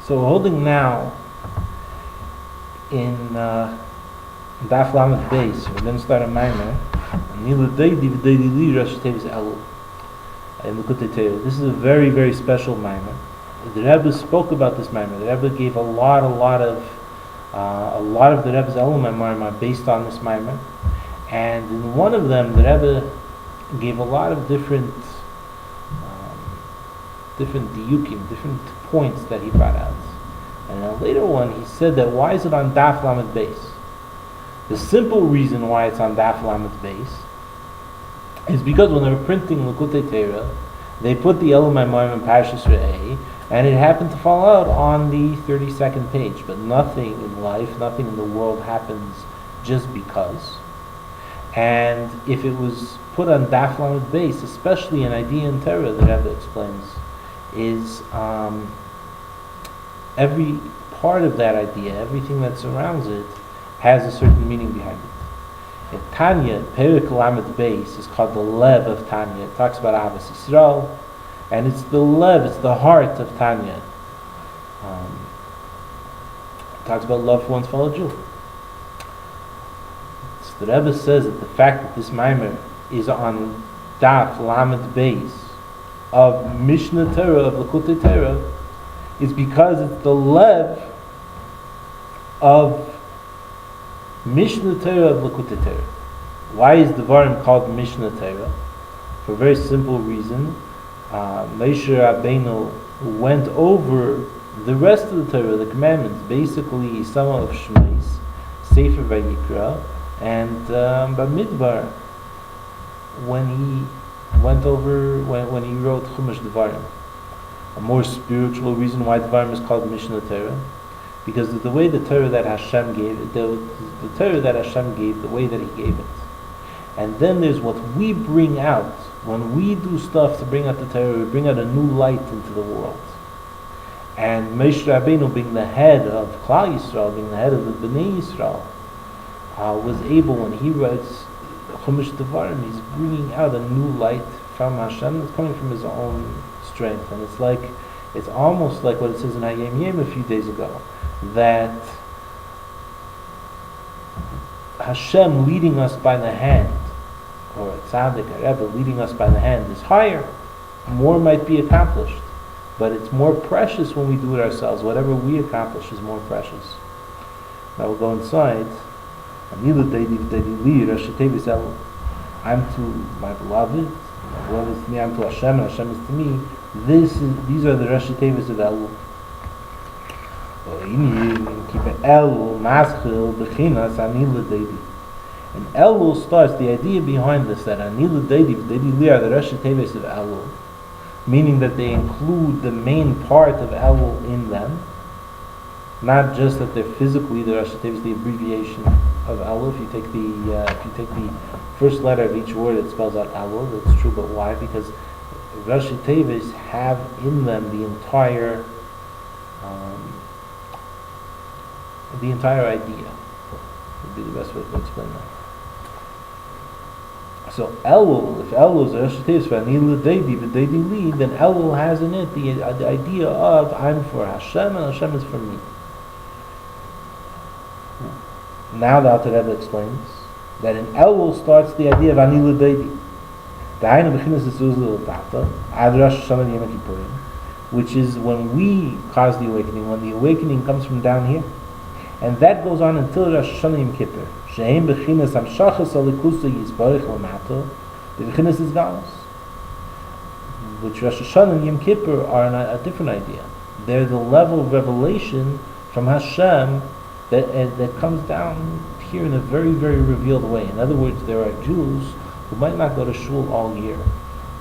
So we're holding now in Daf Lamed Beis. We're going to start a Maamar. Elul in Likutei. This is a very, very special Maamar. The Rebbe spoke about this Maamar. The Rebbe gave a lot of the Rebbe's Elul Maamar based on this Maamar. And in one of them, the Rebbe gave a lot of different diyukim, different points that he brought out. And in a later one, he said that why is it on Daf Lamed Beis? The simple reason why it's on Daf Lamed Beis is because when they were printing Likutei, they put the Elul Maamar in Parshas Re'eh, and it happened to fall out on the 32nd page. But nothing in life, nothing in the world happens just because. And if it was put on Daf Lamed Beis, especially an idea in Torah, the Rebbe explains, is every part of that idea, everything that surrounds it, has a certain meaning behind it. In Tanya, Perek Lamed Beis is called the Lev of Tanya. It talks about Ahavas Yisrael, and it's the Lev, it's the heart of Tanya. It talks about love for one's fellow Jew. So the Rebbe says that the fact that this Maamar is on Daf Lamed Beis of Mishnah Torah, of Likutei Torah, is because it's the Lev of Mishnah Torah of Likutei Torah. Why is the Dvarim called Mishnah Torah? For a very simple reason. Moshe Rabbeinu went over the rest of the Torah, the commandments, basically some of Shmais, Sefer Vayikra, and Bamidbar, when he went over, when he wrote Chumash Dvarim. A more spiritual reason why Dvarim is called Mishnah Torah, because of the way the Torah that Hashem gave, the Torah that Hashem gave, the way that He gave it. And then there's what we bring out. When we do stuff to bring out the Torah, we bring out a new light into the world. And Moshe Rabbeinu, being the head of Klal Yisrael, being the head of the Bnei Yisrael, was able, when he writes Chumash Devarim, he's bringing out a new light from Hashem that's coming from his own strength. And it's almost like what it says in Hayom Yom a few days ago, that Hashem leading us by the hand, or a tzaddik, a rebbe leading us by the hand, is higher. More might be accomplished, but it's more precious when we do it ourselves. Whatever we accomplish is more precious. Now we'll go inside. I'm to my beloved is to me, I'm to Hashem, and Hashem is to me. These are the Rashi Tevis of Elul. And Elul starts, the idea behind this, that Ani LeDodi, LeDodi Li are the Rashi Tevis of Elul, meaning that they include the main part of Elul in them, not just that they're physically the Rashi Tevis, the abbreviation of Elul. If you take the first letter of each word, it spells out Elul. That's true, but why? Because Rashi Tevis have in them the entire idea. Would be the best way to explain that. So Elul, if Elul is Rashi Tevis for Ani LeDodi, LeDodi Li, then Elul has in it the idea of I'm for Hashem and Hashem is for me. Now the Alter Rebbe explains that in Elul starts the idea of Ani LeDodi, which is when we cause the awakening, when the awakening comes from down here, and that goes on until Rosh Hashanah Yom Kippur. She'em bechinas hamshachas alikusa yisbarich l'mato, the bechinas is galus, which Rosh Hashanah and Yom Kippur are a different idea. They're the level of revelation from Hashem that comes down here in a very, very revealed way. In other words, there are Jews who might not go to shul all year,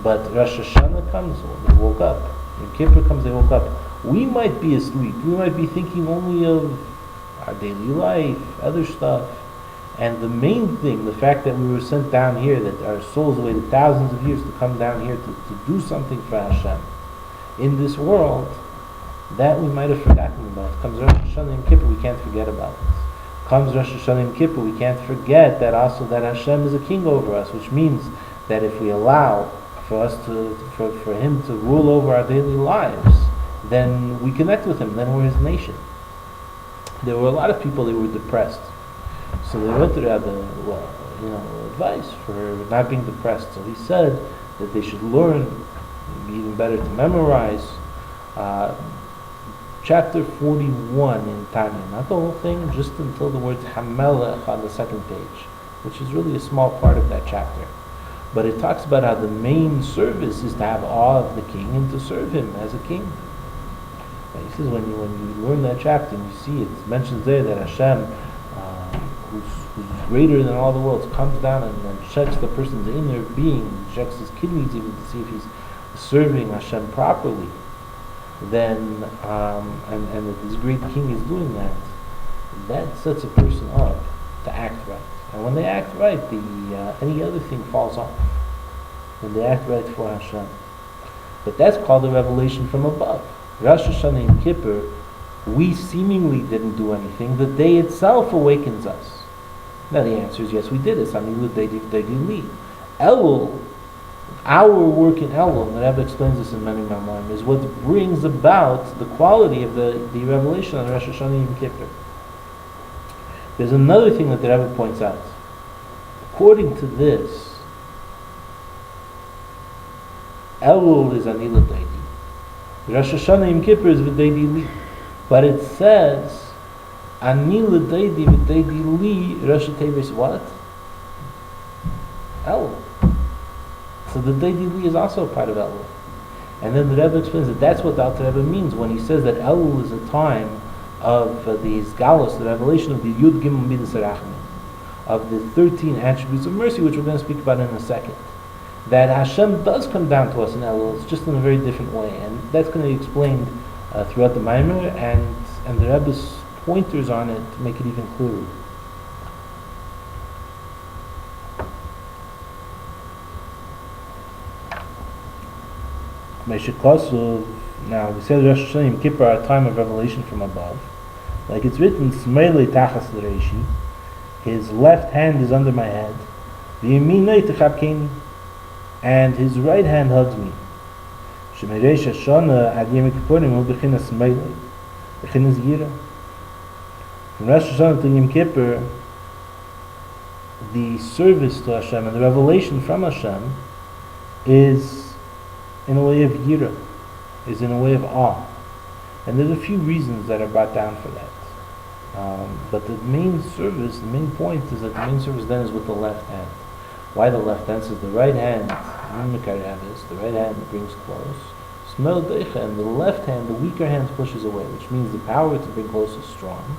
but Rosh Hashanah comes, they woke up. Yom Kippur comes, they woke up. We might be asleep. We might be thinking only of our daily life, other stuff. And the main thing, the fact that we were sent down here, that our souls waited thousands of years to come down here to do something for Hashem in this world, that we might have forgotten about. Comes Rosh Hashanah Yom Kippur, we can't forget about it. Comes Rosh Hashanah Yom Kippur, we can't forget that also that Hashem is a king over us, which means that if we allow for Him to rule over our daily lives, then we connect with him, then we're his nation. There were a lot of people that were depressed. So they wrote to Rebbe, advice for not being depressed. So he said that they should learn, even better to memorize, chapter 41 in Tanya. Not the whole thing, just until the words Hamelech on the second page, which is really a small part of that chapter. But it talks about how the main service is to have awe of the king and to serve him as a king. And he says when you learn that chapter and you see it mentions there that Hashem, who's greater than all the worlds, comes down and checks the person's inner being, checks his kidneys even to see if he's serving Hashem properly, then and that this great king is doing that sets a person up to act right. And when they act right, any other thing falls off. When they act right for Hashem. But that's called a revelation from above. Rosh Hashanah and Kippur, we seemingly didn't do anything. The day itself awakens us. Now the answer is yes, we did. It's LeDodi. Elul, our work in Elul, and the Rebbe explains this in many Maamar, is what brings about the quality of the revelation on Rosh Hashanah and Kippur. There's another thing that the Rebbe points out. According to this, Elul is Ani LeDodi. Rosh Hashanah Yom Kippur is V'Deidi Li. But it says, Ani LeDodi V'Deidi Li, Rosh Tevis what? Elul. So the Deidi Li is also a part of Elul. And then the Rebbe explains that that's what the Alter Rebbe means when he says that Elul is a time of these galos, the revelation of the Yud Gimel Midas Harachmim, of the 13 attributes of mercy, which we're going to speak about in a second. That Hashem does come down to us in Elul, it's just in a very different way, and that's going to be explained throughout the Maamar, and the Rebbe's pointers on it to make it even clearer. Now we said Rosh Hashanah Yom Kippur are a time of revelation from above. Like it's written, Smeilei Tachas L'Reishi, his left hand is under my head, V'yaminei Techabkeni, and his right hand hugs me. Shemei Rosh Hashanah Ad Yom Kippurim Hu B'chinas Smeilei, B'chinas Yira. From Rosh Hashanah to Yom Kippur, the service to Hashem and the revelation from Hashem is in a way of Yira, is in a way of awe. And there's a few reasons that are brought down for that. But the main service, the main point is that the main service then is with the left hand. Why the left hand? Says the right hand, the right hand brings close. Smell deicha, and the left hand, the weaker hand pushes away, which means the power to bring close is strong.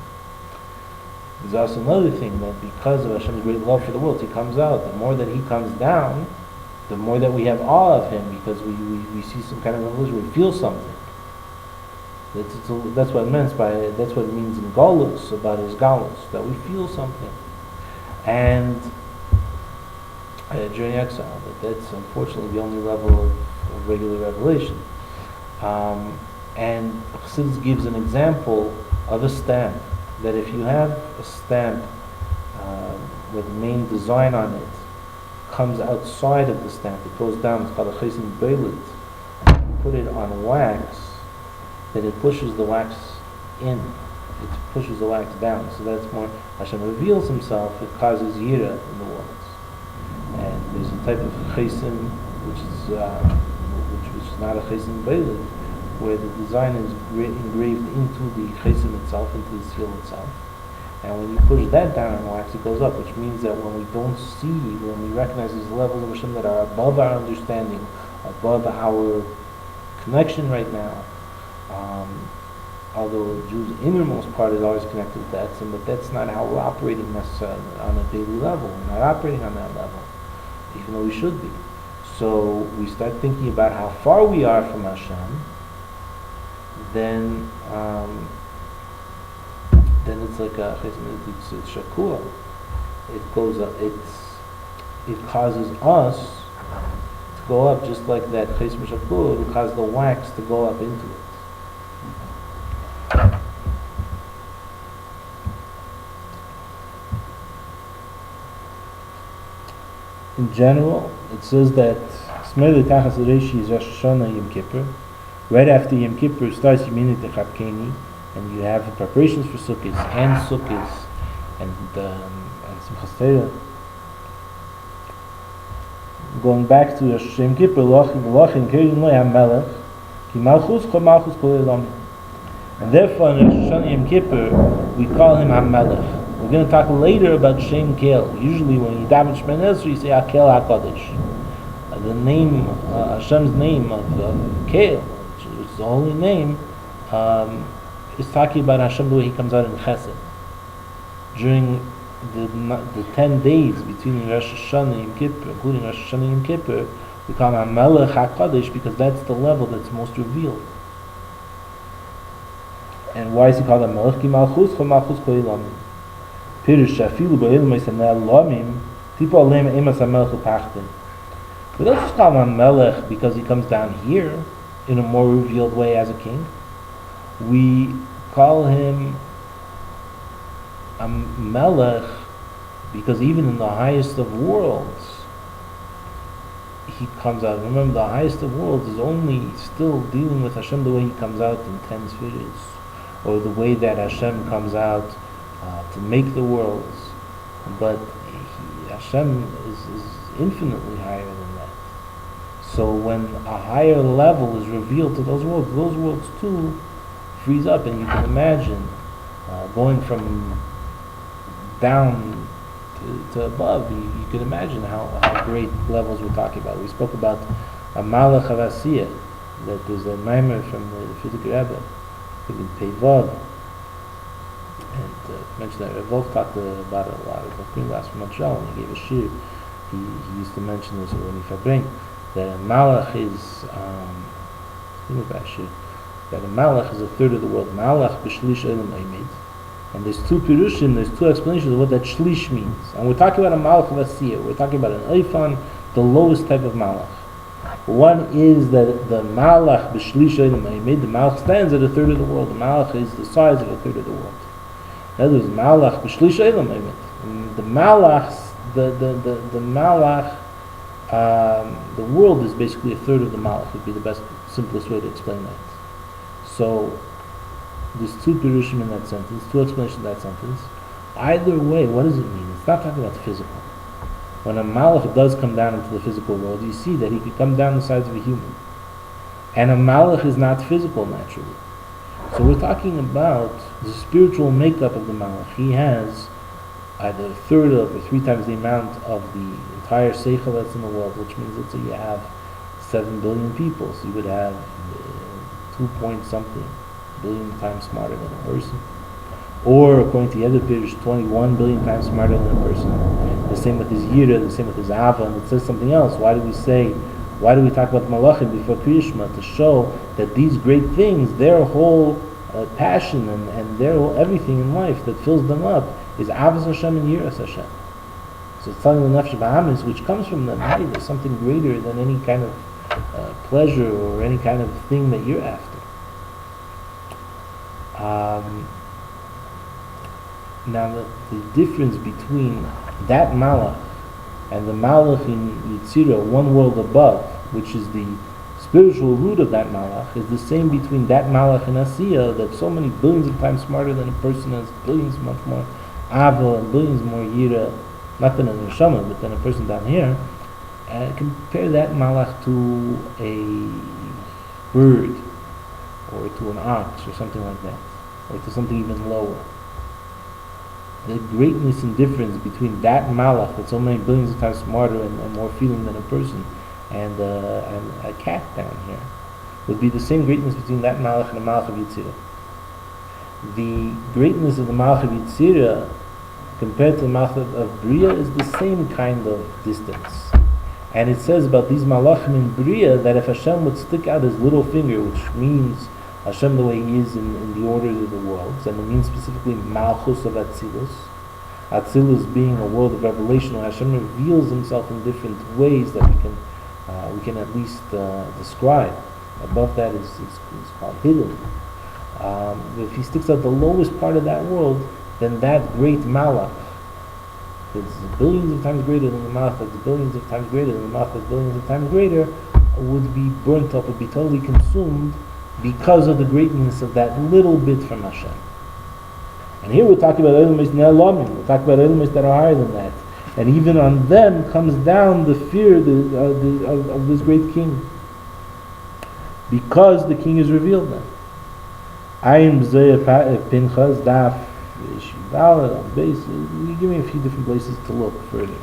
There's also another thing, that because of Hashem's great love for the world, He comes out. The more that He comes down, the more that we have awe of Him, because we see some kind of revelation, we feel something. That's what it means that's what it means in Galus, about His Galus, that we feel something. And during exile, that's unfortunately the only level of regular revelation. And Chassidus gives an example of a stamp, that if you have a stamp with the main design on it, comes outside of the stamp, it goes down, it's called a chesed beilit, and you put it on wax, that it pushes the wax in, it pushes the wax down. So that's more, Hashem reveals Himself, it causes yira in the world. And there's a type of chesed which is not a chesed beilit, where the design is engraved into the chesed itself, into the seal itself. And when you push that down on wax, it goes up, which means that when we don't see, when we recognize these levels of Hashem that are above our understanding, above our connection right now, although the Jew's innermost part is always connected with that, but that's not how we're operating necessarily on a daily level. We're not operating on that level, even though we should be. So we start thinking about how far we are from Hashem, then it's like it's shakua. It goes up. It causes us to go up, just like that chesed shakua. It will cause the wax to go up into it. In general, it says that Smeilei Tachas L'Reishi is Rosh Hashanah Yom Kippur. Right after Yom Kippur starts Yemini Techapkeni, and you have preparations for Sukkot and Simchas Torah. Going back to Yom Kippur, Lochin Kerin Lo HaMelech, Ki Malchus Kol Malchus Kol Olam. And therefore, in Rosh Hashanah Yom Kippur, we call him HaMelech. We're going to talk later about Shem Kel. Usually, when you daven Shemini Esrei, you say Akel HaKadosh. The name, Hashem's name of Kel, which is the holy name, is talking about Hashem the way He comes out in Chesed. During the 10 days between Rosh Hashanah and Yom Kippur, including Rosh Hashanah and Yom Kippur, we call him HaMelech HaKadosh because that's the level that's most revealed. And why is he called HaMelech? Ki Malchus Kol Malchus Kol Olam. Pirush Shafilu Ba'elam Yisrael Elamim Tipa Aleim Emas HaMelech Upachtim. We don't just call him HaMelech because he comes down here in a more revealed way as a king. We call him a Melech because even in the highest of worlds, he comes out. Remember, the highest of worlds is only still dealing with Hashem the way he comes out in 10 spheres, or the way that Hashem comes out to make the worlds. But Hashem is infinitely higher than that. So when a higher level is revealed to those worlds too freeze up, and you can imagine going from down to above. You can imagine how great levels we're talking about. We spoke about a Malach of Asiyah, that was a Maamar from the Frierdiker Rebbe, in Peivav, and mentioned that Revolf talked about it a lot. Revolf Greengrass from Montreal, when he gave a shir, he used to mention this when he fabring, that a Malach is that a Malach is a third of the world. Malach b'shlish olam oimid. And there's two pirushim, there's two explanations of what that shlish means. And we're talking about a Malach of Asiyah. We're talking about an Eifan, the lowest type of Malach. One is that the Malach b'shlish olam oimid, the Malach stands at a third of the world. The Malach is the size of a third of the world. In other words, Malach b'shlish olam oimid. The Malach, the Malach, the world is basically a third of the Malach, would be the best, simplest way to explain that. So, there's two pirushim in that sentence, two explanations of that sentence. Either way, what does it mean? It's not talking about the physical. When a Malach does come down into the physical world, you see that he could come down the size of a human. And a Malach is not physical naturally. So we're talking about the spiritual makeup of the Malach. He has either a third of or 3 times the amount of the entire seichel that's in the world, which means that you have 7 billion people, so you would have 2 point something billion times smarter than a person. Or according to the other Pirush, 21 billion times smarter than a person. The same with his Yira, the same with his Ava, and it says something else. Why do we talk about Malachim before Kriyishma? To show that these great things, their whole passion and their whole everything in life that fills them up is Avas Hashem and Yiras Hashem. So it's telling the Nefesh Bahamis, which comes from them, hey, there's something greater than any kind of pleasure or any kind of thing that you're after. Now the difference between that Malach and the Malach in Yitzira, one world above, which is the spiritual root of that Malach, is the same between that Malach and Asiyah, that's so many billions of times smarter than a person, has billions much more Ava and billions more Yira, not than a Neshama, but than a person down here. Compare that Malach to a bird, or to an ox, or something like that, or to something even lower. The greatness and difference between that Malach, that's so many billions of times smarter and more feeling than a person, and a cat down here, would be the same greatness between that Malach and the Malach of Yitzira. The greatness of the Malach of Yitzira compared to the Malach of Bria is the same kind of distance. And it says about these Malachim in Bria that if Hashem would stick out his little finger, which means Hashem the way he is in the order of the worlds, and it means specifically Malchus of Atzilus, Atzilus being a world of revelation where Hashem reveals himself in different ways that we can at least describe. Above that is called Hidden. If he sticks out the lowest part of that world, then that great Malach, that's billions of times greater than the Malach that's billions of times greater than the Malach that's billions of times greater, would be burnt up, would be totally consumed because of the greatness of that little bit from Hashem. And here we're talking about Elamim Ne'elamim. We're talking about Elamim that are higher than that. And even on them comes down the fear of this great king. Because the king has revealed them. Ayin B'zeh Pinchas Daf Valid on base. You give me a few different places to look further.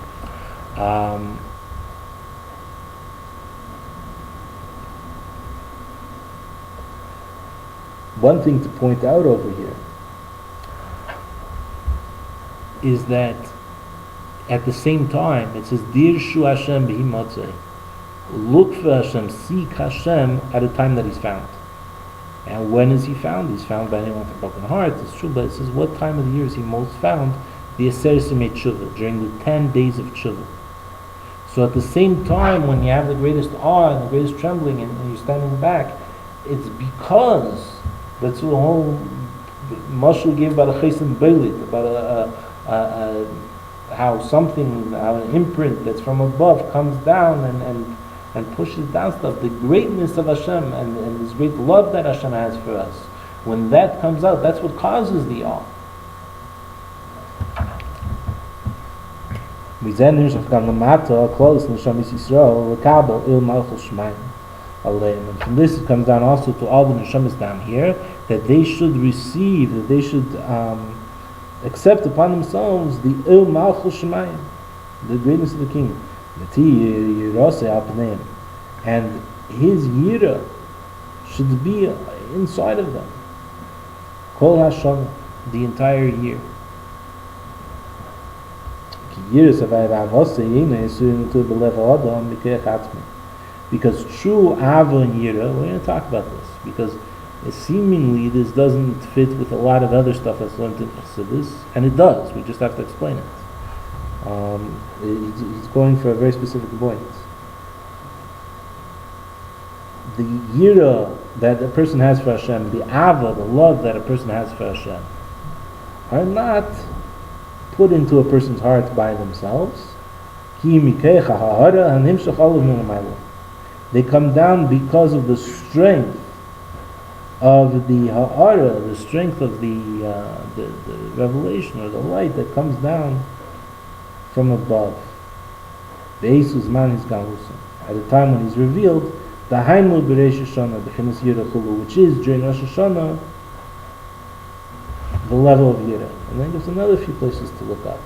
One thing to point out over here is that at the same time it says Dirshu Hashem B'hi Motzei. Look for Hashem, seek Hashem at a time that he's found. And when is he found? He's found by anyone with a broken heart. It's true, but it says what time of the year is he most found? The Aser Simei Tshuva, during the 10 days of Tshuva. So at the same time, when you have the greatest awe and the greatest trembling, and you're standing back, it's because that's the whole Mashal gave about a Chesed Beilit, about how an imprint that's from above comes down and pushes down stuff. The greatness of Hashem and this great love that Hashem has for us, when that comes out, that's what causes the awe. And from this it comes down also to all the neshamas down here, that they should receive, that they should accept upon themselves the Il Malchus Shemayim, the greatness of the King. And his yira should be inside of them. Kol Hashem, the entire year. Because true Ava and Yira, we're going to talk about this, because seemingly this doesn't fit with a lot of other stuff that's learned in Chassidus, and it does, we just have to explain it. He's going for a very specific point. The Yira that a person has for Hashem, the Ava, the love that a person has for Hashem, are not put into a person's heart by themselves. They come down because of the strength of the ha'ara, the strength of the revelation or the light that comes down from above. At the time when he's revealed, which is during Rosh Hashanah, the level of Yira. And then there's another few places to look up.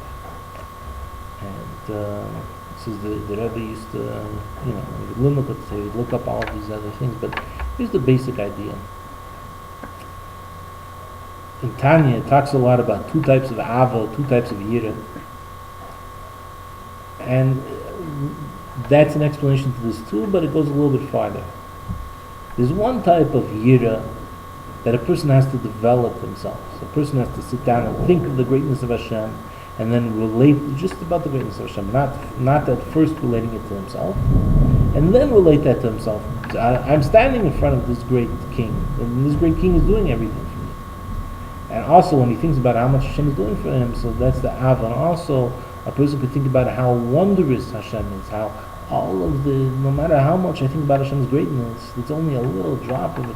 And this is the Rebbe used to, he'd look up all of these other things, but here's the basic idea. In Tanya, it talks a lot about two types of Ava, two types of Yira. And that's an explanation to this too, but it goes a little bit farther. There's one type of Yira that a person has to develop themselves. A person has to sit down and think of the greatness of Hashem, and then relate just about the greatness of Hashem, not at first relating it to himself, and then relate that to himself. I'm standing in front of this great king, and this great king is doing everything for me. And also when he thinks about how much Hashem is doing for him, so that's the Ava. And also a person could think about how wondrous Hashem is, how no matter how much I think about Hashem's greatness, it's only a little drop of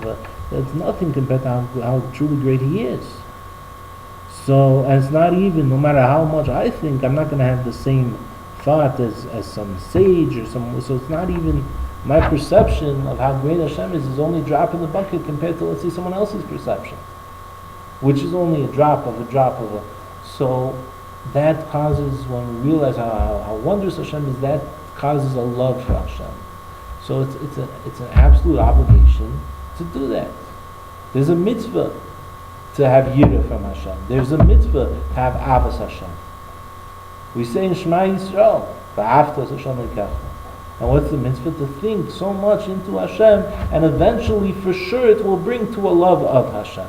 a, that's nothing compared to how truly great He is. So, and it's not even, no matter how much I think, I'm not going to have the same thought as some sage or some, so it's not even, my perception of how great Hashem is only a drop in the bucket compared to, let's say, someone else's perception, which is only a drop of a. So, that causes, when we realize how wondrous Hashem is, that causes a love for Hashem. So it's an absolute obligation to do that. There's a mitzvah to have yira from Hashem. There's a mitzvah to have avas Hashem. We say in Shema Yisrael, "V'aftas Hashem elkecha." And what's the mitzvah? To think so much into Hashem, and eventually, for sure, it will bring to a love of Hashem.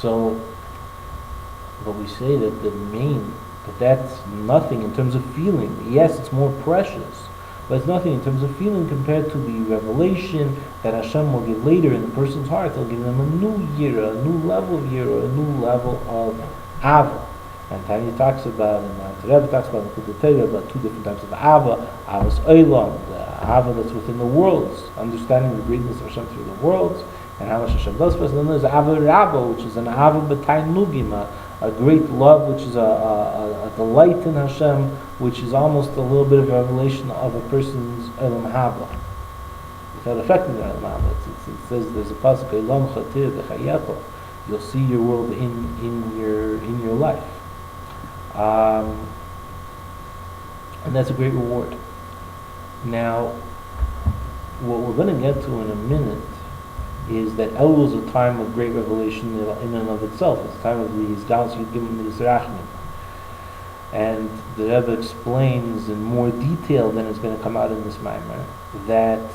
So, but we say that but that's nothing in terms of feeling. Yes, it's more precious, but it's nothing in terms of feeling compared to the revelation that Hashem will give later in the person's heart. He'll give them a new yira, a new level of yira, a new level of ava. And Tanya talks about, and the Rebbe talks about Likutei about two different types of Ava. Ava's Olam, the Ava that's within the worlds, understanding the greatness of Hashem through the worlds, and how much Hashem does for us. And then there's Ava Rabba, which is an Ava B'Tain Nugim, a great love, which is a delight in Hashem, which is almost a little bit of a revelation of a person's Olam Haba, without affecting the Olam Haba. It says there's a pasuk, Elam Chatir B'Chayecha. You'll see your world in your life. And that's a great reward. Now, what we're going to get to in a minute is that Elul is a time of great revelation in and of itself. It's a time of the Yizgalus Yudgim Yisrachim. And the Rebbe explains in more detail than is going to come out in this Maamar that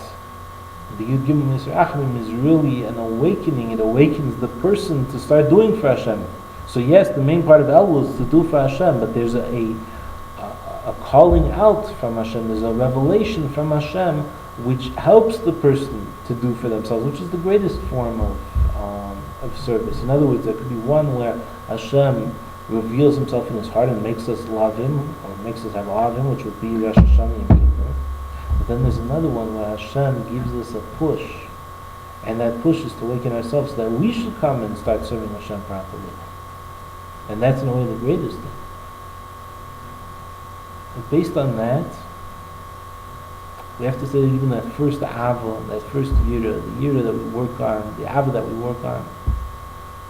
the Yudgim Yisrachim is really an awakening. It awakens the person to start doing for Hashem. So yes, the main part of Elul is to do for Hashem, but there's a calling out from Hashem. There's a revelation from Hashem which helps the person to do for themselves, which is the greatest form of service. In other words, there could be one where Hashem reveals Himself in His heart and makes us love Him, or makes us have awe of Him, which would be Rosh Hashanah and Kippur. But then there's another one where Hashem gives us a push, and that push is to awaken ourselves so that we should come and start serving Hashem properly. And that's in a way the greatest thing. But based on that, we have to say that even that first Ava, that first Yira, the Yira that we work on, the Ava that we work on,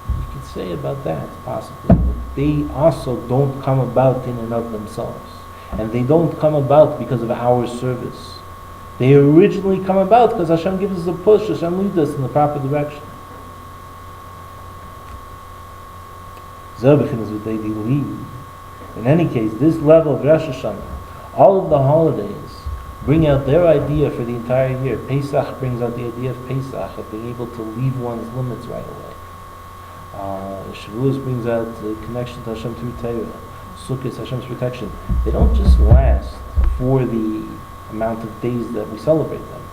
you could say about that, possibly, that they also don't come about in and of themselves. And they don't come about because of our service. They originally come about because Hashem gives us a push, Hashem leads us in the proper direction. In any case, this level of Rosh Hashanah, all of the holidays bring out their idea for the entire year. Pesach brings out the idea of Pesach, of being able to leave one's limits right away. Shavuos brings out the connection to Hashem through Torah. Sukkot is Hashem's protection. They don't just last for the amount of days that we celebrate them.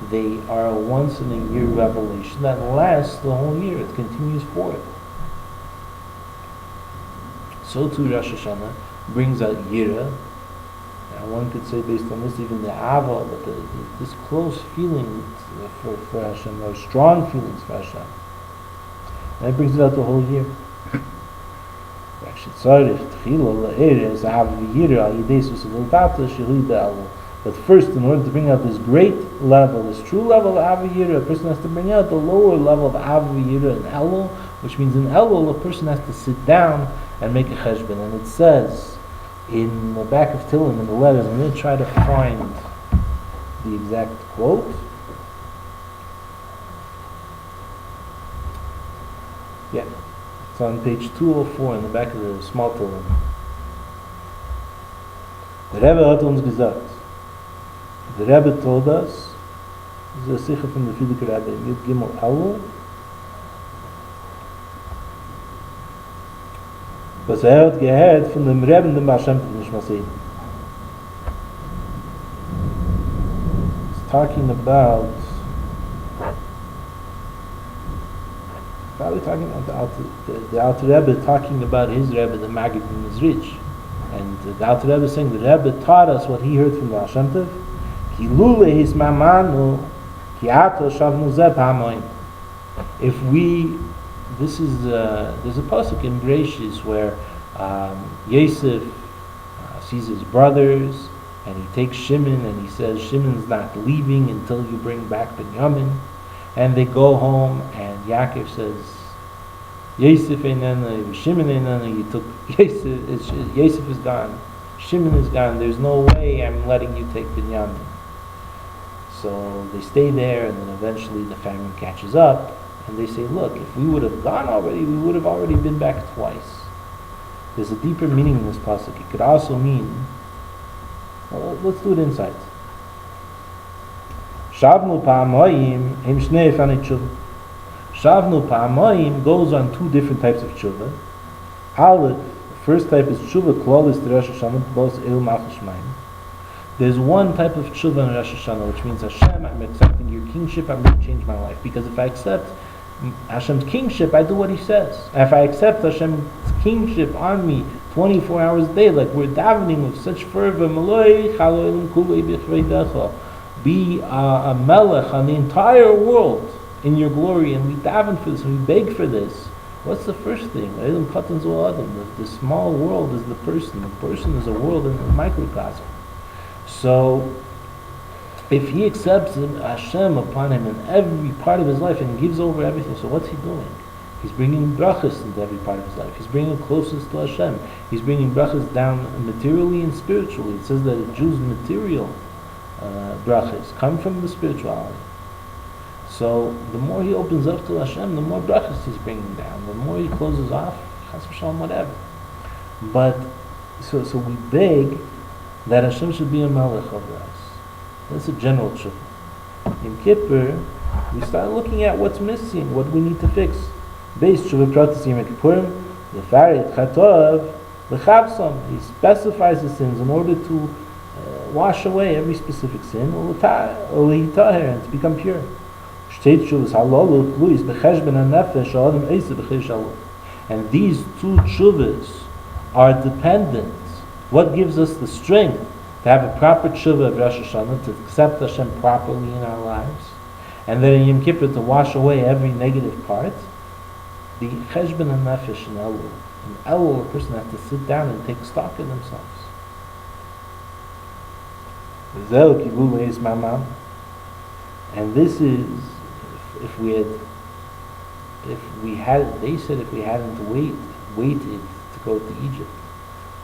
They are a once in a year revelation that lasts the whole year. It continues forward. So too Rosh Hashanah brings out Yira. And one could say based on this even the Ava, but this close feeling for Hashem, or strong feelings for Hashem. And it brings it out the whole year. But first, in order to bring out this great level, this true level of Ava Yira, a person has to bring out the lower level of Ava Yira in Elul, which means in Elul a person has to sit down and make a cheshbon. And it says in the back of Tillim, in the letters, I'm going to try to find the exact quote. Yeah, it's on page 204 in the back of the small Tillim. The Rebbe hat uns gesagt, the Rebbe told us, this is a sikha from the Frierdiker Rebbe, Yud Gimel Elul, was hat gehört von dem Rebbe, dem Baal Shem Tov Nishmas Eden. It's talking about, probably talking about the Alter Rebbe talking about his Rebbe, the Maggid in Mizrich. And the Alter Rebbe is saying the Rebbe taught us what he heard from the Baal Shem Tov. Ki lule his mamanu, ki ato shavnu zeh pamoim. If we, this is there's a pasuk in Bereshis where Yosef sees his brothers and he takes Shimon and he says Shimon's not leaving until you bring back Binyamin, and they go home and Yaakov says Yosef einana, Shimon einana, you took Yosef, Yosef is gone, Shimon is gone, there's no way I'm letting you take Binyamin. So they stay there, and then eventually the famine catches up. And they say, look, if we would have gone already, we would have already been back twice. There's a deeper meaning in this pasuk. It could also mean, well, let's do it inside. Shavnu pa'amayim hem shnei fanei tshuva. Shavnu pa'amayim goes on two different types of tshuva. Aleph, the first type is tshuva klolis to Rosh Hashanah, both el malchus shemaim. There's one type of tshuva in Rosh Hashanah, which means Hashem, I'm accepting your kingship, I'm going to change my life. Because if I accept Hashem's kingship, I do what He says. And if I accept Hashem's kingship on me to 24 hours a day, like we're davening with such fervor, be a melech on the entire world in your glory, and we daven for this, and we beg for this. What's the first thing? The small world is the person. The person is a world in a microcosm. So, if he accepts Hashem upon him in every part of his life and gives over everything, so what's he doing? He's bringing brachas into every part of his life. He's bringing closest to Hashem. He's bringing brachas down materially and spiritually. It says that a Jew's material brachas come from the spirituality. So the more he opens up to Hashem, the more brachas he's bringing down. The more he closes off, chas v'shalom, whatever. But so we beg that Hashem should be a melech over us. That's a general tshuva. In Kippur, we start looking at what's missing, what we need to fix. Beis tshuva pratis Yom Kippurim, lefaret chatov lechavsam. He specifies the sins in order to wash away every specific sin, and to become pure. And these two tshuvas are dependent. What gives us the strength to have a proper tshuva of Rosh Hashanah, to accept Hashem properly in our lives, and then in Yom Kippur to wash away every negative part? The cheshbon hanefesh in Elul. In Elul, a person has to sit down and take stock of themselves. And this is, they said if we hadn't waited to go to Egypt.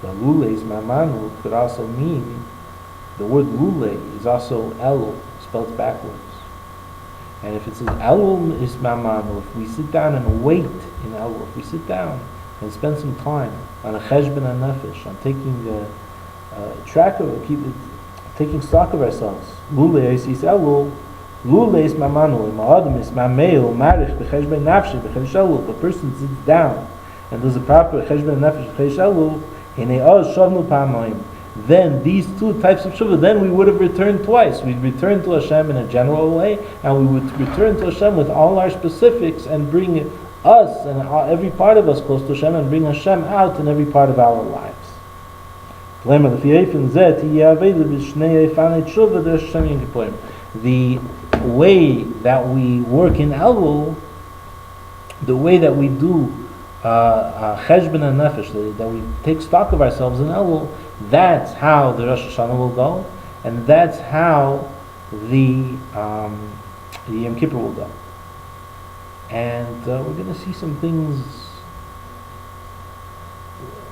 The luleis mamanu could also mean, the word lule is also elul, spelled backwards. And if it says elul is mamanu, if we sit down and wait in elul, if we sit down and spend some time on a cheshbon hanefesh, on taking track of it, taking stock of ourselves. Luleis is elul, luleis mamanu, ma'adam is mameu, marich b'cheshbon nafshi b'chesh elul. If a person sits down and does a proper cheshbon nefesh b'chesh elul, then these two types of tshuva, then we would have returned twice. We'd return to Hashem in a general way, and we would return to Hashem with all our specifics and bring us and every part of us close to Hashem, and bring Hashem out in every part of our lives. The way that we work in Elul, the way that we do cheshbon hanefesh, that we take stock of ourselves in Elul, that's how the Rosh Hashanah will go, and that's how the Yom Kippur will go. And we're going to see some things.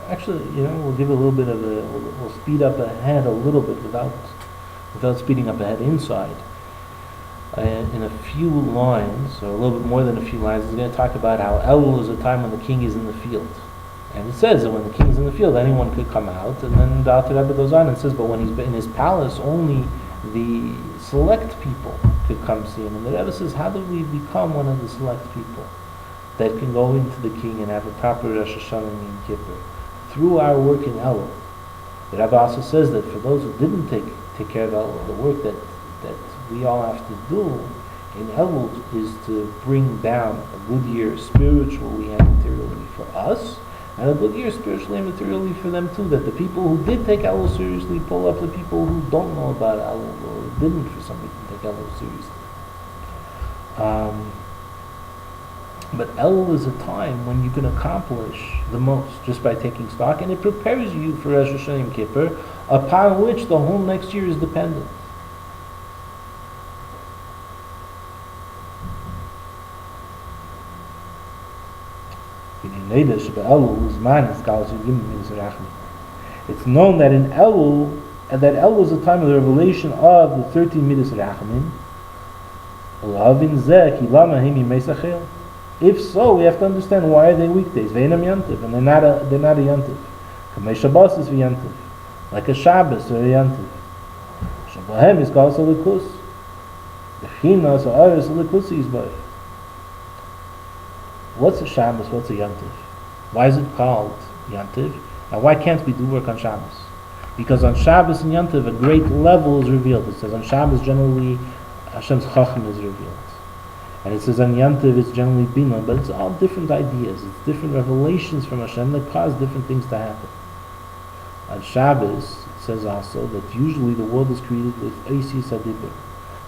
Actually, we'll give a little bit of we'll speed up ahead a little bit without speeding up ahead inside. In a few lines, or a little bit more than a few lines, he's going to talk about how Elul is a time when the king is in the field. And it says that when the king is in the field, anyone could come out. And then the Alter Rebbe goes on and says, but when he's in his palace, only the select people could come see him. And the Rebbe says, how do we become one of the select people that can go into the king and have a proper Rosh Hashanah and Yom Kippur? Through our work in Elul. The Rebbe also says that for those who didn't take care of Elul, the work that we all have to do in Elul is to bring down a good year spiritually and materially for us, and a good year spiritually and materially for them too, that the people who did take Elul seriously pull up the people who don't know about Elul or didn't for some reason take Elul seriously. But Elul is a time when you can accomplish the most just by taking stock, and it prepares you for Rosh Hashanah Yom Kippur, upon which the whole next year is dependent. It's known that in Elul, is a time of the revelation of the 13 Midas Rachamim. If so, we have to understand why are they weekdays. And they're not a yantiv. Shabbos is yantiv, like a Shabbos or a yantiv. Shabbahem is called Salikus. The Chinas or Aris Salikus is by. What's a Shabbos? What's a yantiv? Why is it called yantiv? And why can't we do work on Shabbos? Because on Shabbos and yantiv a great level is revealed. It says on Shabbos generally Hashem's Chacham is revealed. And it says on Yantiv it's generally Bina, but it's all different ideas. It's different revelations from Hashem that cause different things to happen. On Shabbos, it says also that usually the world is created with Eisis Adibur.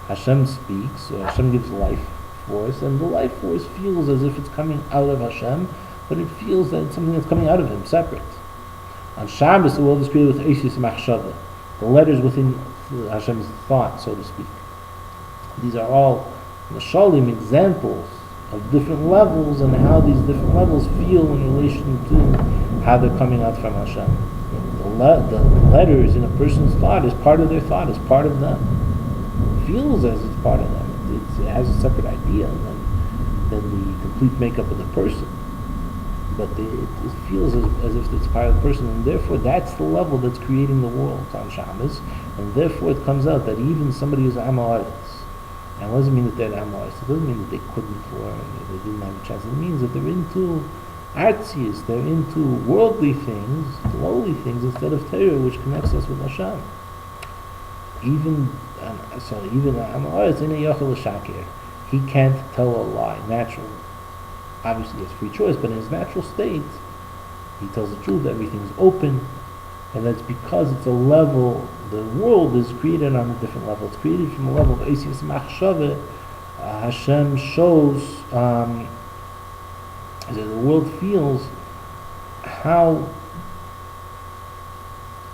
Hashem speaks, or Hashem gives life force, and the life force feels as if it's coming out of Hashem, but it feels that it's something that's coming out of Him, separate. On Shabbos, the world is created with Eisis Machshava, the letters within Hashem's thought, so to speak. These are all Mashalim, examples of different levels and how these different levels feel in relation to how they're coming out from Hashem. The letters in a person's thought is part of their thought, is part of them. It feels as it's part of them. It has a separate idea than the complete makeup of the person. But it feels as if it's part of the person, and therefore that's the level that's creating the world on Shabbos, and therefore it comes out that even somebody who's Amaretz, and what does it mean that they're Amaretz? It doesn't mean that they couldn't learn, or they didn't have a chance. It means that they're into artsies, they're into worldly things, lowly things, instead of Torah, which connects us with Hashem. Even Amaretz in a Yochel Shakir, he can't tell a lie naturally. Obviously he has free choice, but in his natural state, he tells the truth, everything's open, and that's because it's a level, the world is created on a different level. It's created from a level of Eisis Machshava. Hashem shows, as the world feels how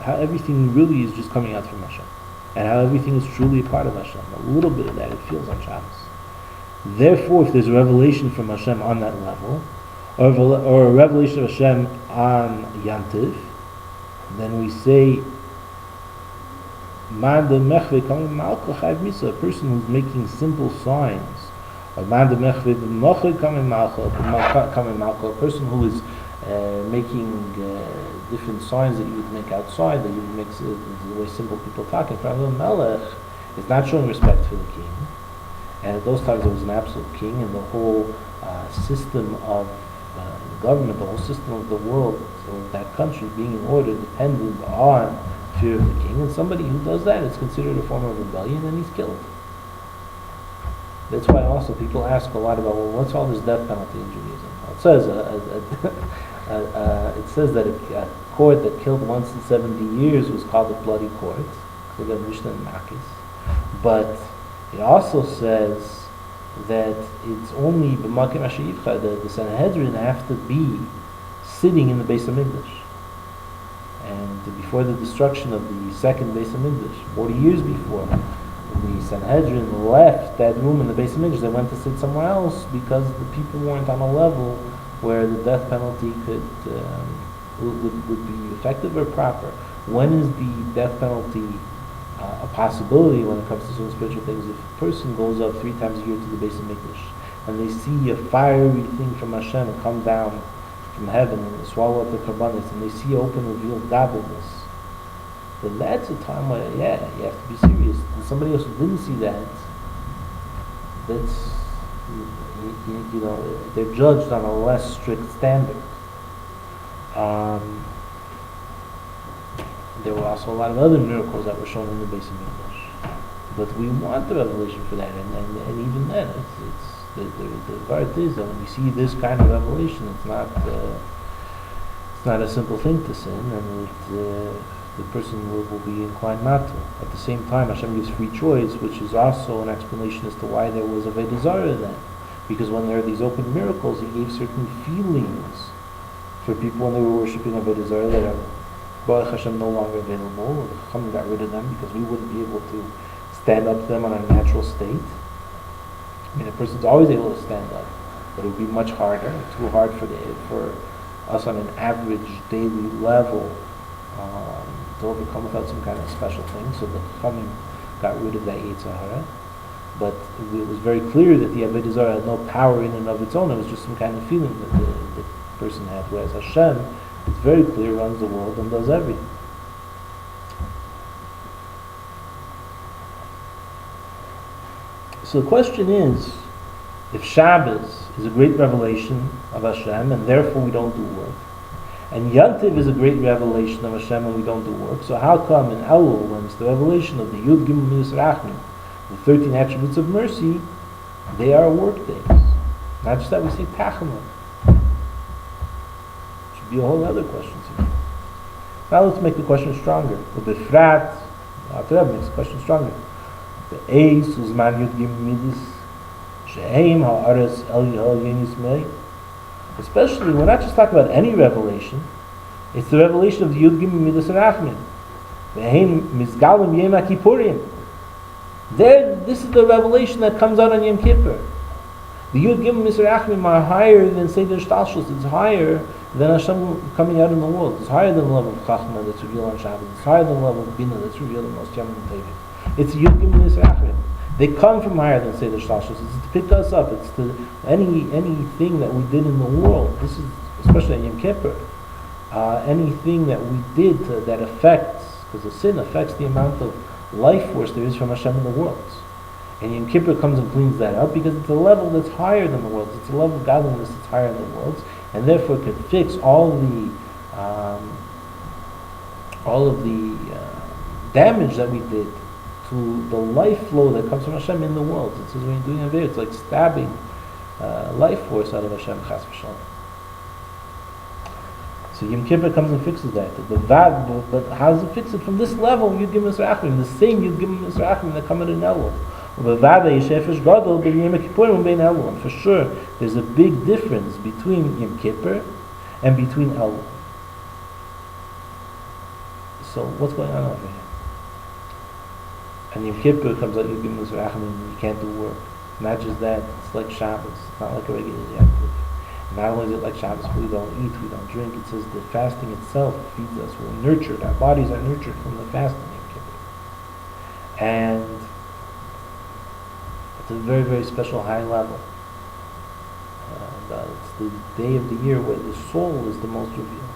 everything really is just coming out from Hashem, and how everything is truly a part of Hashem. A little bit of that it feels on Shabbos. Therefore, if there's a revelation from Hashem on that level, or a revelation of Hashem on Yantiv, then we say, a person who's making simple signs, a person who is making different signs that you would make outside, that you would make the way simple people talk in front of a melech, is not showing respect for the king. And at those times there was an absolute king, and the whole system of government, the whole system of the world, of that country being in order, depended on fear of the king. And somebody who does that is considered a form of rebellion, and he's killed. That's why also people ask a lot about, well, what's all this death penalty in Judaism? Well, it says that a court that killed once in 70 years was called a bloody court. We got Mishnah and Makis. But it also says that it's only b'makim hashayivcha, the Sanhedrin have to be sitting in the Beis Hamikdash. And before the destruction of the second Beis Hamikdash, 40 years before, the Sanhedrin left that room in the Beis Hamikdash. They went to sit somewhere else because the people weren't on a level where the death penalty would be effective or proper. When is the death penalty a possibility when it comes to certain spiritual things? If a person goes up 3 times a year to the Beis Hamikdash and they see a fiery thing from Hashem come down from heaven and swallow up the karbanis, and they see open revealed godliness, then that's a time where, you have to be serious. And somebody else who didn't see that, that's, they're judged on a less strict standard. There were also a lot of other miracles that were shown in the Beis Hamikdash, but we want the revelation for that, and even then, it's the part is that when we see this kind of revelation, it's not a simple thing to sin, and the person will be inclined not to. At the same time, Hashem gives free choice, which is also an explanation as to why there was a Avodah Zarah then. Because when there are these open miracles, He gave certain feelings for people when they were worshipping Avodah Zarah that are Baruch Hashem no longer available. The Chachamim got rid of them because we wouldn't be able to stand up to them on a natural state. I mean, a person's always able to stand up, but it would be much harder, too hard for us on an average daily level to overcome without some kind of special thing. So the Chachamim got rid of that Yetzer Hara. But it was very clear that the Avodah Zarah had no power in and of its own. It was just some kind of feeling that the person had. Whereas Hashem, it's very clear, runs the world and does everything. So the question is, if Shabbos is a great revelation of Hashem and therefore we don't do work, and Yantiv is a great revelation of Hashem and we don't do work, so how come in Elul, when it's the revelation of the Yud Gimel Midas Rachmim, the 13 attributes of mercy, they are work days? Not just that we say Tachanun. Should be a whole other question here. Now let's make the question stronger. Ubefrat, after that makes the question stronger. The Eis Uzman Yud Gim Midis Sheheim Ha'aretz El Yenis Mei. Especially, we're not just talking about any revelation. It's the revelation of the Yud Gim Midis Rachmin. Veheim Mizgalim Yom Kippurim. There, this is the revelation that comes out on Yom Kippur. The Yud Gim Midis Rachmin are higher than Seder Shtalshus. It's higher than Hashem coming out in the world. It's higher than the level of Chachma that's revealed on Shabbos. It's higher than the level of Bina that's revealed in most Yom Tov. It's Yud Gim Midis Rachmin. They come from higher than Seder Shtalshus. It's to pick us up. It's to anything that we did in the world. This is especially on Yom Kippur. Anything that we did that affects, because the sin affects the amount of life force there is from Hashem in the world. And Yom Kippur comes and cleans that up because it's a level that's higher than the world. It's a level of godliness that's higher than the world, and therefore it can fix all of the damage that we did to the life flow that comes from Hashem in the world. It says when you're doing Avir, it's like stabbing life force out of Hashem, Chas v'Shalom. So Yom Kippur comes and fixes that. But how does it fix it? From this level, Yud Gim Midis Rachmin, the same Yud Gim Midis Rachmin that come in Elul. And for sure, there's a big difference between Yom Kippur and between Elul. So what's going on over here? And Yom Kippur comes out Yud Gim Midis Rachmin, you can't do work. Not just that, it's like Shabbos. It's not like a regular Yom Kippur. Not only is it like Shabbos, we don't eat, we don't drink. It says the fasting itself feeds us. We're nurtured. Our bodies are nurtured from the fasting Yom Kippur. And it's a very, very special high level. It's the day of the year where the soul is the most revealed.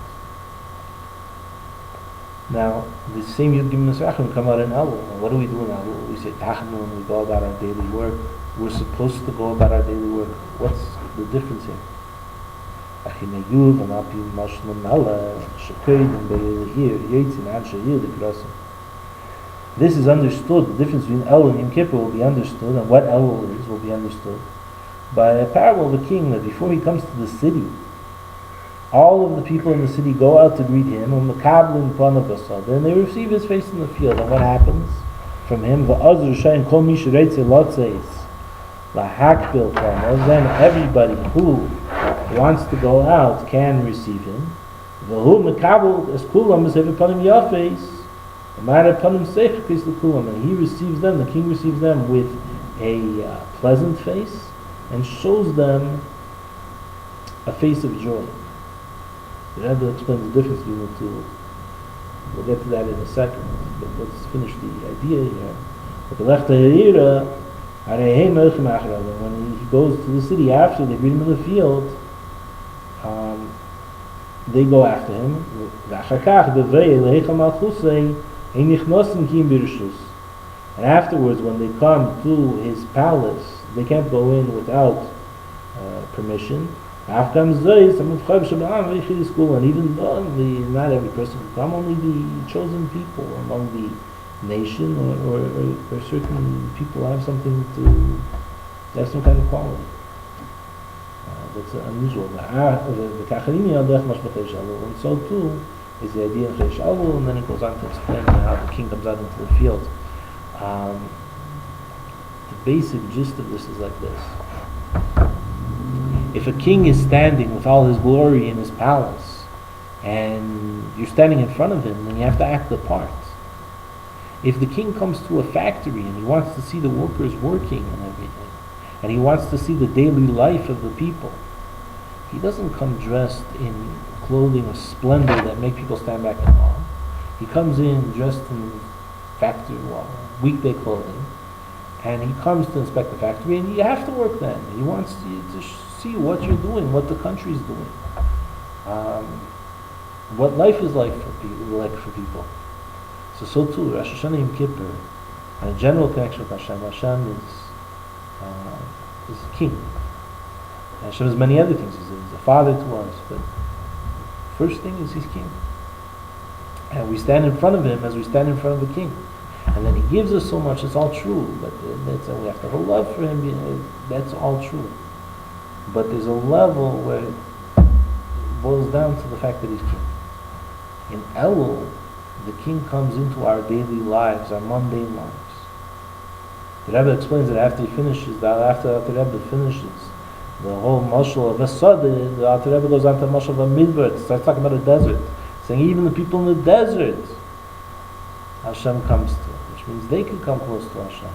Now, the same Yud Gim Midis Rachmin come out in Elul. And what do we do in Elul? We say Tachanun, we go about our daily work. We're supposed to go about our daily work. What's the difference here? This is understood. The difference between Elul and Yom Kippur will be understood, and what Elul is will be understood by a parable of a king that before he comes to the city, all of the people in the city go out to greet him, and they receive his face in the field. And what happens from him? Then everybody who wants to go out can receive him. And he receives them, the king receives them with a pleasant face and shows them a face of joy. The Rebbe explains the difference between the two. We'll get to that in a second, but let's finish the idea here. When he goes to the city after they greet him in the field, they go after him. And afterwards, when they come to his palace, they can't go in without permission. And even though not every person can come, only the chosen people among the nation or certain people have something to have some kind of quality. That's unusual. And so too is the idea in Chesh Elul, and then it goes on to explain how the king comes out into the field. The basic gist of this is like this. If a king is standing with all his glory in his palace, and you're standing in front of him, then you have to act the part. If the king comes to a factory and he wants to see the workers working and everything, and he wants to see the daily life of the people, he doesn't come dressed in clothing of splendor that make people stand back in awe. He comes in dressed in factory weekday clothing, and he comes to inspect the factory, and you have to work then. He wants you to see what you're doing, what the country's doing, what life is like for people. So too, Rosh Hashanah Yom Kippur, and a general connection with Hashem. Hashem is king. And Hashem is many other things. He's a father to us, but first thing is he's king. And we stand in front of him as we stand in front of the king. And then he gives us so much, it's all true. But we have to have a love for him, that's all true. But there's a level where it boils down to the fact that he's king. In Elul, the king comes into our daily lives, our mundane lives. The Rebbe explains that after the Rebbe finishes the whole mashal of a Sodeh, the Alter Rebbe goes on to the mashal of a Midbar, starts talking about a desert, saying even the people in the desert, Hashem comes to, which means they can come close to Hashem.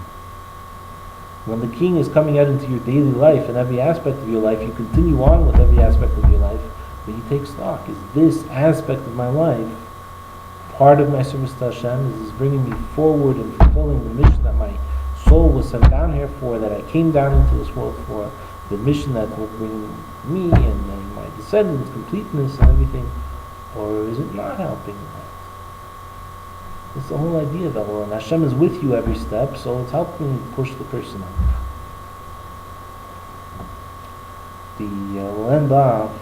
When the king is coming out into your daily life, in every aspect of your life, you continue on with every aspect of your life, but you take stock. Is this aspect of my life part of my service to Hashem? Is this bringing me forward and fulfilling the mission that my soul was sent down here for, that I came down into this world for, the mission that will bring me and my descendants completeness and everything, or is it not helping that? It's the whole idea of Elul, and Hashem is with you every step, so it's helping push the person up. We'll end off,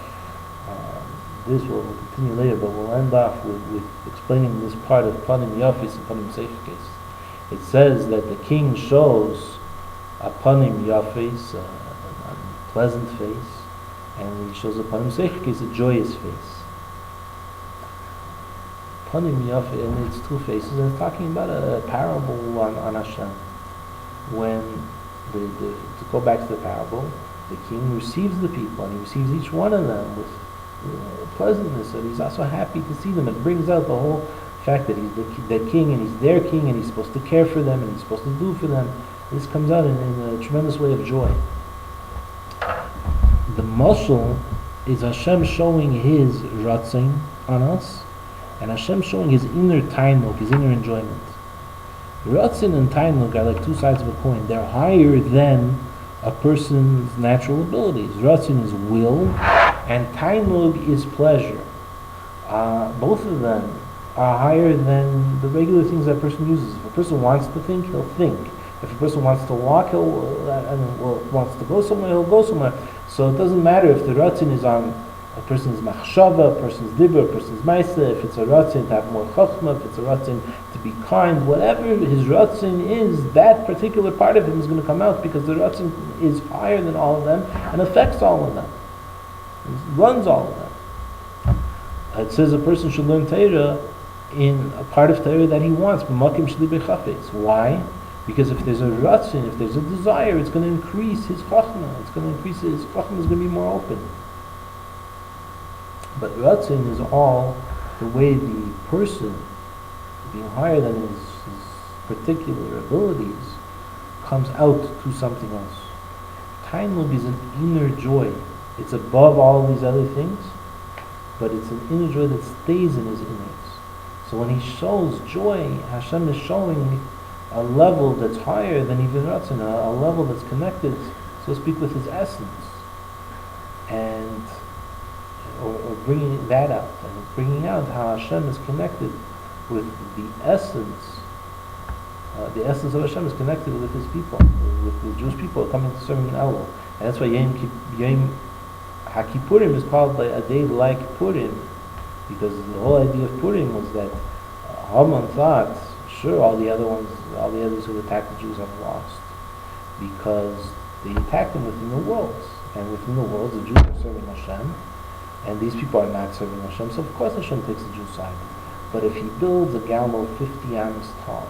this will continue later, but we'll end off with explaining this part of Panim Yafis and Panim Seifkes. It says that the king shows a Panim Yafis, a pleasant face, and he shows a Panim Seifkes, a joyous face. Panim Yafis, and it's two faces, and it's talking about a parable on Hashem. When, to go back to the parable, the king receives the people, and he receives each one of them with pleasantness, and he's also happy to see them. It brings out the whole fact that he's the king, and he's their king, and he's supposed to care for them, and he's supposed to do for them. This comes out in a tremendous way of joy. The mashal is Hashem showing His ratzin on us, and Hashem showing His inner tainuk, His inner enjoyment. Ratzin and tainuk are like two sides of a coin. They're higher than a person's natural abilities. Ratzin is will, and tainug is pleasure. Both of them are higher than the regular things that a person uses. If a person wants to think, he'll think. If a person wants to walk, wants to go somewhere, he'll go somewhere. So it doesn't matter if the ratzin is on a person's machshava, a person's dibur, a person's maisa, if it's a ratzin to have more chachma, if it's a ratzin to be kind, whatever his ratzin is, that particular part of him is going to come out, because the ratzin is higher than all of them and affects all of them. It runs all of them. It says a person should learn Torah in a part of Torah that he wants. Why? Because if there's a ratzin, if there's a desire, it's going to increase his chachma. It's going to increase his chachma is going to be more open. But ratzin is all the way the person, being higher than his particular abilities, comes out to something else. Tainug is an inner joy. It's above all these other things, but it's an inner joy that stays in his innards. So when he shows joy, Hashem is showing a level that's higher than even Ratzin, a level that's connected, so to speak, with his essence, and or bringing that out, and bringing out how Hashem is connected with the essence. The essence of Hashem is connected with His people, with the Jewish people coming to serve Him in Elul, and that's why Yom HaKippurim is called a day like Purim, because the whole idea of Purim was that Haman thought, sure, all the others who attacked the Jews have lost, because they attacked them within the worlds, and within the worlds the Jews are serving Hashem, and these people are not serving Hashem, so of course Hashem takes the Jews' side. But if he builds a galmo 50 amos tall,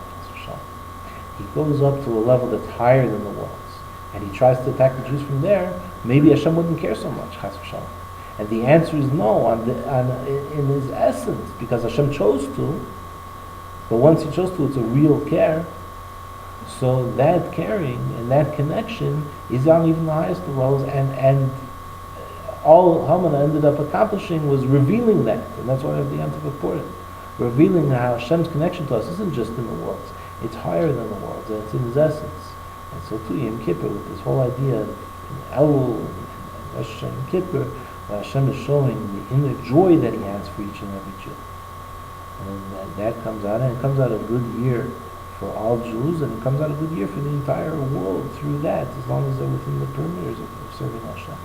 he goes up to a level that's higher than the worlds, and he tries to attack the Jews from there, maybe Hashem wouldn't care so much, chas v'shalom. And the answer is no, in his essence, because Hashem chose to, but once he chose to, it's a real care. So that caring and that connection is on even the highest of levels, and all Haman ended up accomplishing was revealing that, and that's why we have the Yom Tov Purim, revealing how Hashem's connection to us isn't just in the worlds, it's higher than the worlds, and it's in his essence. And so too, Yom Kippur, with this whole idea of Elul and Rosh Hashanah and Kippur, where Hashem is showing the inner joy that He has for each and every Jew. And that comes out, and it comes out a good year for all Jews, and it comes out a good year for the entire world through that, as long as they're within the perimeters of serving Hashem.